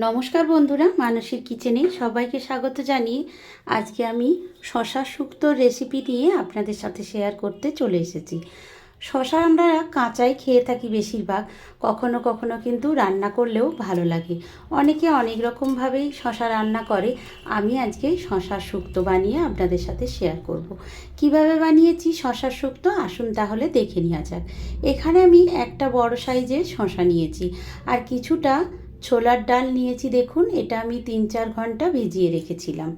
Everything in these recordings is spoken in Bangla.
নমস্কার বন্ধুরা, মানসীর কিচেনে সবাইকে স্বাগত জানিয়ে আজকে আমি শশা শুক্তোর রেসিপি নিয়ে আপনাদের সাথে শেয়ার করতে চলে এসেছি। শশা আমরা কাঁচাই খেয়ে থাকি বেশিরভাগ, কখনো কখনো কিন্তু রান্না করলেও ভালো লাগে। অনেকে অনেক রকমভাবেই শশা রান্না করে। আমি আজকে শশার শুক্তো বানিয়ে আপনাদের সাথে শেয়ার করব। কিভাবে বানিয়েছি শশার শুক্তো আসুন তাহলে দেখে নেওয়া যাক। এখানে আমি একটা বড় সাইজের শশা নিয়েছি আর কিছুটা ছোলার ডাল নিয়েছি। দেখুন, এটা আমি 3-4 ঘন্টা ভিজিয়ে রেখেছিলাম।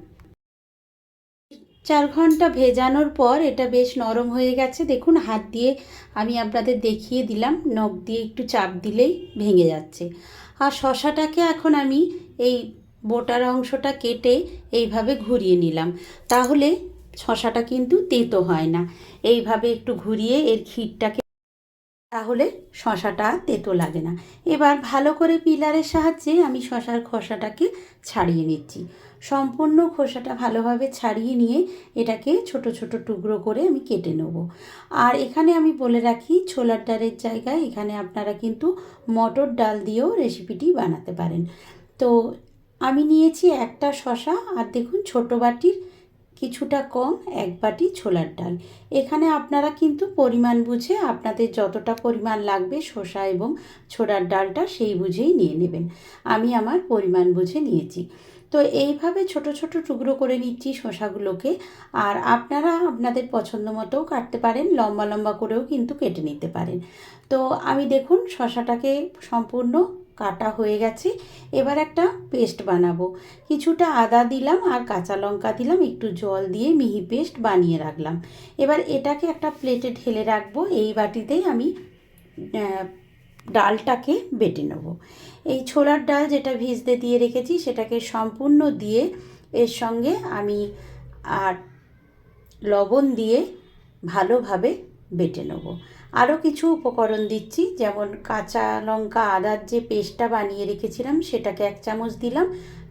4 ঘন্টা ভেজানোর পর এটা বেশ নরম হয়ে গেছে। দেখুন, হাত দিয়ে আমি আপনাদের দেখিয়ে দিলাম, নখ দিয়ে একটু চাপ দিলেই ভেঙে যাচ্ছে। আর শশাটাকে এখন আমি এই বোটার অংশটা কেটে এইভাবে ঘুরিয়ে নিলাম, তাহলে শশাটা কিন্তু তেতো হয় না। এইভাবে একটু ঘুরিয়ে এর ক্ষীরটাকে, তাহলে শশাটা তেতো লাগে না। এবার ভালো করে পিলারের সাহায্যে আমি শশার খোসাটাকে ছাড়িয়ে নিচ্ছি। সম্পূর্ণ খোসাটা ভালোভাবে ছাড়িয়ে নিয়ে এটাকে ছোট ছোট টুকরো করে আমি কেটে নেব। আর এখানে আমি বলে রাখি, ছোলার ডালের জায়গায় এখানে আপনারা কিন্তু মটর ডাল দিয়েও রেসিপিটি বানাতে পারেন। তো আমি নিয়েছি একটা শশা, আর দেখুন ছোট বাটির কিছুটা কম 1 বাটি ছোলার ডাল। এখানে আপনারা কিন্তু পরিমাণ বুঝে আপনাদের যতটা পরিমাণ লাগবে শসা এবং ছোলার ডালটা সেই বুঝেই নিয়ে নেবেন। আমি আমার পরিমাণ বুঝে নিয়েছি। তো এইভাবে ছোট ছোট টুকরো করে নিচ্ছি শসাগুলোকে। আর আপনারা আপনাদের পছন্দ মতোও কাটতে পারেন, লম্বা লম্বা করেও কিন্তু কেটে নিতে পারেন। তো আমি দেখুন শসাটাকে সম্পূর্ণ কাটা হয়ে গেছে। এবার একটা পেস্ট বানাবো। কিছুটা আদা দিলাম আর কাঁচা লঙ্কা দিলাম, একটু জল দিয়ে মিহি পেস্ট বানিয়ে রাখলাম। এবার এটাকে একটা প্লেটে ঢেলে রাখবো। এই বাটিতেই আমি ডালটাকে বেটে নেব। এই ছোলার ডাল যেটা ভিজতে দিয়ে রেখেছি সেটাকে সম্পূর্ণ দিয়ে এর সঙ্গে আমি আর লবণ দিয়ে ভালোভাবে বেটে নেব। আরও কিছু উপকরণ দিচ্ছি, যেমন কাঁচা লঙ্কা আদার যে পেস্টটা বানিয়ে রেখেছিলাম সেটাকে 1 চামচ দিলাম,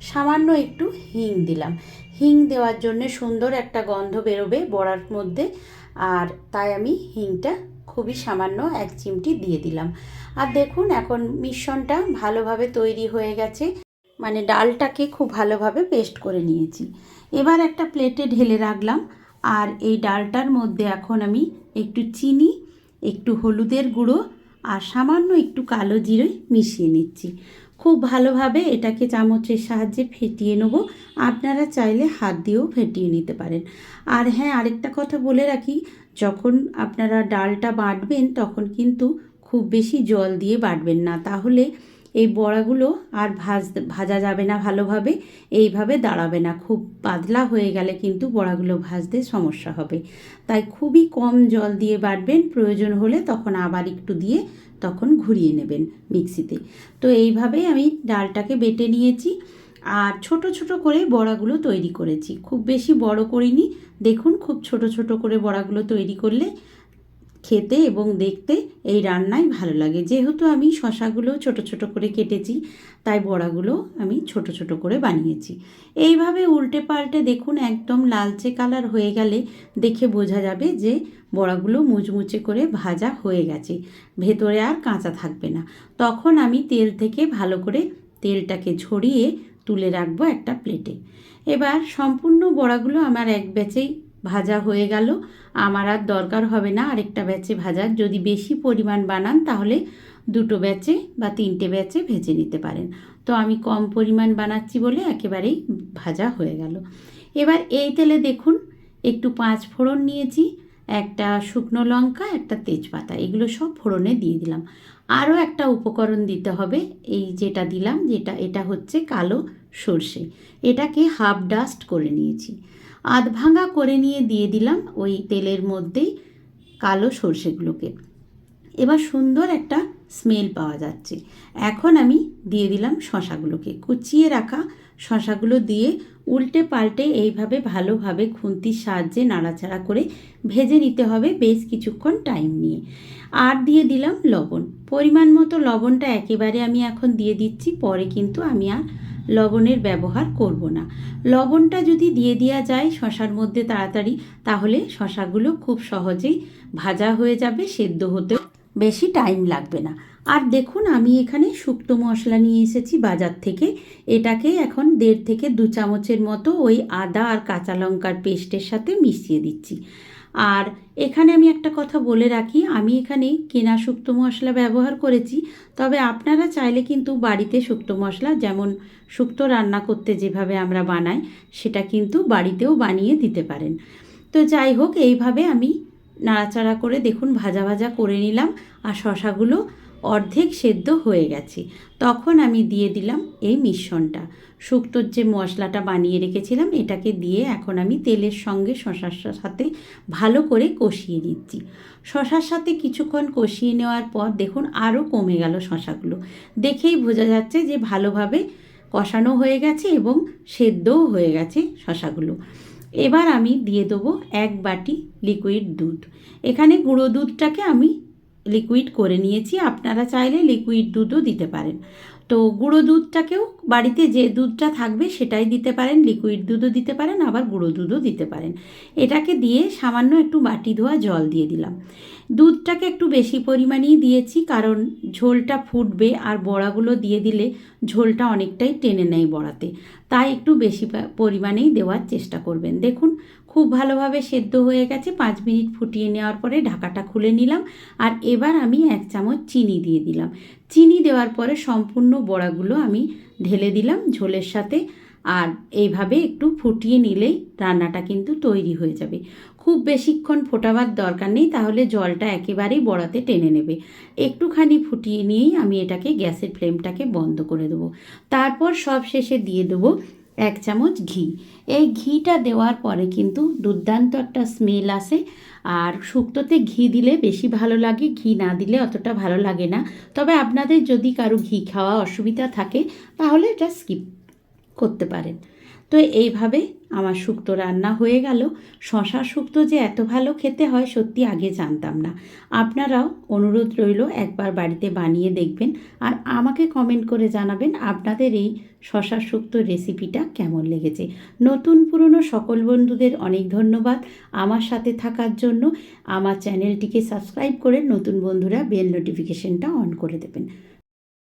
সামান্য একটু হিং দিলাম। হিং দেওয়ার জন্য সুন্দর একটা গন্ধ বেরোবে বড়ার মধ্যে, আর তাই আমি হিংটা খুবই সামান্য 1 চিমটি দিয়ে দিলাম। আর দেখুন এখন মিশ্রণটা ভালোভাবে তৈরি হয়ে গেছে, মানে ডালটাকে খুব ভালোভাবে পেস্ট করে নিয়েছি। এবার একটা প্লেটে ঢেলে রাখলাম। আর এই ডালটার মধ্যে এখন আমি একটু চিনি, একটু হলুদের গুঁড়ো আর সামান্য একটু কালো জিরে মিশিয়ে নিচ্ছি। খুব ভালোভাবে এটাকে চামচের সাহায্যে ফেটিয়ে নেব। আপনারা চাইলে হাত দিয়েও ফেটিয়ে নিতে পারেন। আর হ্যাঁ, আরেকটা কথা বলে রাখি, যখন আপনারা ডালটা বাটবেন তখন কিন্তু খুব বেশি জল দিয়ে বাটবেন না, তাহলে এই বড়াগুলো আর ভাজা যাবে না ভালোভাবে, এইভাবে দাঁড়াবে না। খুব পাতলা হয়ে গেলে কিন্তু বড়াগুলো ভাজতে সমস্যা হবে। তাই খুবই কম জল দিয়ে বাটবেন, প্রয়োজন হলে তখন আবার একটু দিয়ে তখন ঘুরিয়ে নেবেন মিক্সিতে। তো এইভাবেই আমি ডালটাকে বেটে নিয়েছি আর ছোট ছোট করে বড়াগুলো তৈরি করেছি। খুব বেশি বড় করিনি। দেখুন, খুব ছোট ছোট করে বড়াগুলো তৈরি করলে খেতে এবং দেখতে এই রান্নায় ভালো লাগে। যেহেতু আমি শশাগুলো ছোট ছোট করে কেটেছি, তাই বড়াগুলো আমি ছোট ছোট করে বানিয়েছি। এইভাবে উল্টে পাল্টে দেখুন একদম লালচে কালার হয়ে গেলে দেখে বোঝা যাবে যে বড়াগুলো মুচমুচে করে ভাজা হয়ে গেছে, ভেতরে আর কাঁচা থাকবে না। তখন আমি তেল থেকে ভালো করে তেলটাকে ঝরিয়ে তুলে রাখবো একটা প্লেটে। এবার সম্পূর্ণ বড়াগুলো আমার এক ব্যাচেই ভাজা হয়ে গেল। আমার আর দরকার হবে না আরেকটা ব্যাচে ভাজার। যদি বেশি পরিমাণ বানান তাহলে 2 ব্যাচে বা 3টে ব্যাচে ভেজে নিতে পারেন। তো আমি কম পরিমাণ বানাচ্ছি বলে একেবারেই ভাজা হয়ে গেল। এবার এই তেলে দেখুন একটু 5 ফোড়ন নিয়েছি, একটা শুকনো লঙ্কা, একটা তেজপাতা, এগুলো সব ফোড়নে দিয়ে দিলাম। আরও একটা উপকরণ দিতে হবে, এই যেটা দিলাম, এটা হচ্ছে কালো সর্ষে। এটাকে হাফ ডাস্ট করে নিয়েছি, আধ ভাঙা করে নিয়ে দিয়ে দিলাম ওই তেলের মধ্যেই কালো সর্ষেগুলোকে। এবার সুন্দর একটা স্মেল পাওয়া যাচ্ছে। এখন আমি দিয়ে দিলাম শশাগুলোকে, কুচিয়ে রাখা শশাগুলো দিয়ে উল্টে পাল্টে এইভাবে ভালোভাবে খুন্তির সাহায্যে নাড়াচাড়া করে ভেজে নিতে হবে বেশ কিছুক্ষণ টাইম নিয়ে। আর দিয়ে দিলাম লবণ, পরিমাণ মতো লবণটা একেবারে আমি এখন দিয়ে দিচ্ছি, পরে কিন্তু আমি আর লবণের ব্যবহার করব না। লবণটা যদি দিয়ে দেওয়া যায় শশার মধ্যে তাড়াতাড়ি, তাহলে শশাগুলো খুব সহজেই ভাজা হয়ে যাবে, সেদ্ধ হতেও বেশি টাইম লাগবে না। আর দেখুন আমি এখানে শুক্তো মশলা নিয়ে এসেছি বাজার থেকে। এটাকে এখন 1.5 থেকে 2 চামচের মতো ওই আদা আর কাঁচা লঙ্কার পেস্টের সাথে মিশিয়ে দিচ্ছি। আর এখানে আমি একটা কথা বলে রাখি, আমি এখানে কেনা শুক্তো মশলা ব্যবহার করেছি, তবে আপনারা চাইলে কিন্তু বাড়িতে শুক্তো মশলা, যেমন শুক্তো রান্না করতে যেভাবে আমরা বানাই সেটা কিন্তু বাড়িতেও বানিয়ে দিতে পারেন। তো যাই হোক, এইভাবে আমি নাড়াচাড়া করে দেখুন ভাজা ভাজা করে নিলাম আর শশাগুলো অর্ধেক সেদ্ধ হয়ে গেছে। তখন আমি দিয়ে দিলাম এই মিশ্রণটা, শুক্তোর যে মশলাটা বানিয়ে রেখেছিলাম এটাকে দিয়ে এখন আমি তেলের সঙ্গে শশার সাথে ভালো করে কষিয়ে নিচ্ছি। শশার সাথে কিছুক্ষণ কষিয়ে নেওয়ার পর দেখুন আরও কমে গেল শশাগুলো, দেখেই বোঝা যাচ্ছে যে ভালোভাবে কষানো হয়ে গেছে এবং সেদ্ধও হয়ে গেছে শশাগুলো। এবার আমি দিয়ে দেবো 1 বাটি লিকুইড দুধ। এখানে গুঁড়ো দুধটাকে আমি লিকুইড করে নিয়েছি, আপনারা চাইলে লিকুইড দুধও দিতে পারেন। তো গুঁড়ো দুধটাকেও বাড়িতে যে দুধটা থাকবে সেটাই দিতে পারেন, লিকুইড দুধও দিতে পারেন, আবার গুঁড়ো দুধও দিতে পারেন। এটাকে দিয়ে সামান্য একটু বাটি ধোয়া জল দিয়ে দিলাম। দুধটাকে একটু বেশি পরিমাণেই দিয়েছি, কারণ ঝোলটা ফুটবে আর বড়াগুলো দিয়ে দিলে ঝোলটা অনেকটাই টেনে নেয় বড়াতে, তাই একটু বেশি পরিমাণেই দেওয়ার চেষ্টা করবেন। দেখুন খুব ভালোভাবে সেদ্ধ হয়ে গেছে। 5 মিনিট ফুটিয়ে নেওয়ার পরে ঢাকাটা খুলে নিলাম আর এবার আমি 1 চামচ চিনি দিয়ে দিলাম। চিনি দেওয়ার পরে সম্পূর্ণ বড়াগুলো আমি ঢেলে দিলাম ঝোলের সাথে, আর এইভাবে একটু ফুটিয়ে নিলেই রান্নাটা কিন্তু তৈরি হয়ে যাবে। খুব বেশিক্ষণ ফোটাবার দরকার নেই, তাহলে জলটা একেবারেই বড়াতে টেনে নেবে। একটুখানি ফুটিয়ে নিয়েই আমি এটাকে গ্যাসের ফ্লেমটাকে বন্ধ করে দেবো। তারপর সব শেষে দিয়ে দেবো 1 চামচ ঘি। এই ঘিটা দেওয়ার পরে কিন্তু দুর্দান্ত একটা স্মেল আসে, আর শুক্তোতে ঘি দিলে বেশি ভালো লাগে, ঘি না দিলে অতটা ভালো লাগে না। তবে আপনাদের যদি কারো ঘি খাওয়া অসুবিধা থাকে তাহলে এটা স্কিপ করতে পারেন। তো এইভাবে আমার শুক্তো রান্না হয়ে গেল। শশা শুক্তো যে এত ভালো খেতে হয় সত্যি আগে জানতাম না। আপনারাও অনুরোধ রইল একবার বাড়িতে বানিয়ে দেখবেন আর আমাকে কমেন্ট করে জানাবেন আপনাদের এই শশা শুক্তো রেসিপিটা কেমন লেগেছে। নতুন পুরনো সকল বন্ধুদের অনেক ধন্যবাদ আমার সাথে থাকার জন্য। আমার চ্যানেলটিকে সাবস্ক্রাইব করে নতুন বন্ধুরা বেল নোটিফিকেশনটা অন করে দেবেন।